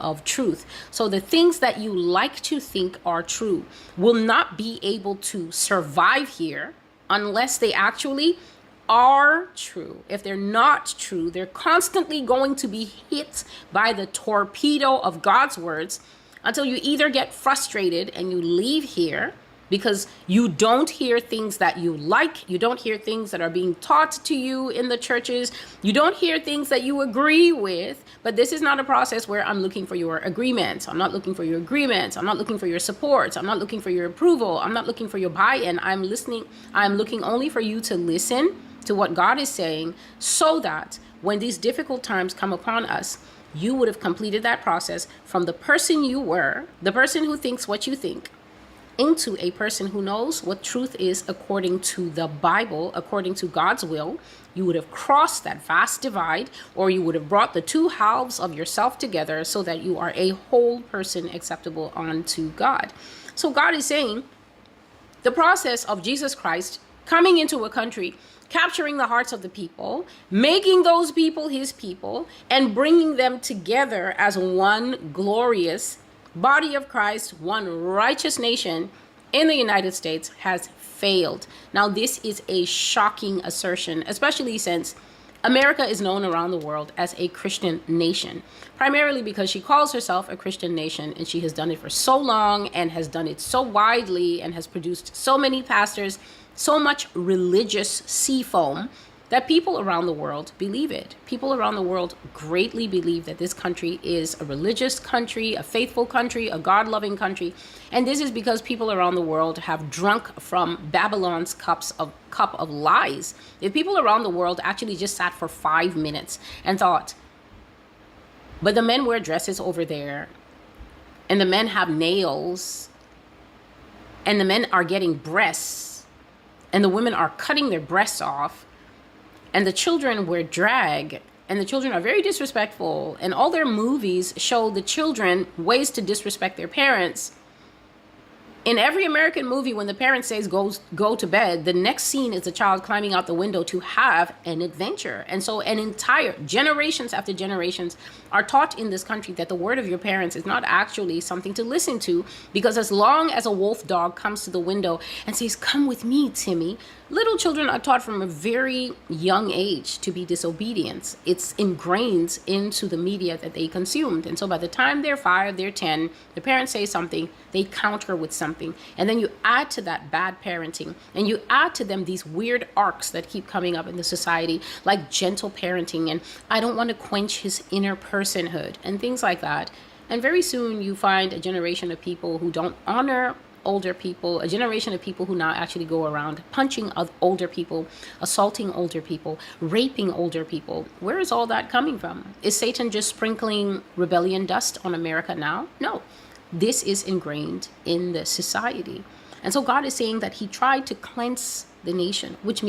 of truth. So the things that you like to think are true will not be able to survive here unless they actually are true. If they're not true, they're constantly going to be hit by the torpedo of God's words until you either get frustrated and you leave here because you don't hear things that you like. You don't hear things that are being taught to you in the churches. You don't hear things that you agree with. But this is not a process where I'm looking for your agreements. I'm not looking for your agreements. I'm not looking for your support. I'm not looking for your approval. I'm not looking for your buy-in. I'm looking only for you to listen to what God is saying, so that when these difficult times come upon us, you would have completed that process from the person you were, the person who thinks what you think, into a person who knows what truth is according to the Bible, according to God's will. You would have crossed that vast divide, or you would have brought the two halves of yourself together so that you are a whole person acceptable unto God. So God is saying the process of Jesus Christ coming into a country, capturing the hearts of the people, making those people his people, and bringing them together as one glorious body of Christ, one righteous nation in the United States, has failed. Now, this is a shocking assertion, especially since America is known around the world as a Christian nation, primarily because she calls herself a Christian nation, and she has done it for so long and has done it so widely and has produced so many pastors, so much religious seafoam, that people around the world believe it. People around the world greatly believe that this country is a religious country, a faithful country, a God-loving country. And this is because people around the world have drunk from Babylon's cup of lies. If people around the world actually just sat for 5 minutes and thought, but the men wear dresses over there, and the men have nails, and the men are getting breasts, and the women are cutting their breasts off, and the children wear drag, and the children are very disrespectful, and all their movies show the children ways to disrespect their parents. In every American movie, when the parent says go to bed, the next scene is the child climbing out the window to have an adventure. And so an entire generations after generations are taught in this country that the word of your parents is not actually something to listen to, because as long as a wolf dog comes to the window and says, "Come with me, Timmy," little children are taught from a very young age to be disobedient. It's ingrained into the media that they consumed. And so by the time they're 5, they're 10, the parents say something, they counter with something. And then you add to that bad parenting, and you add to them these weird arcs that keep coming up in the society, like gentle parenting, and I don't want to quench his inner personhood, and things like that. And very soon you find a generation of people who don't honor older people, a generation of people who now actually go around punching older people, assaulting older people, raping older people. Where is all that coming from? Is Satan just sprinkling rebellion dust on America now? No, this is ingrained in the society. And so God is saying that he tried to cleanse the nation, which means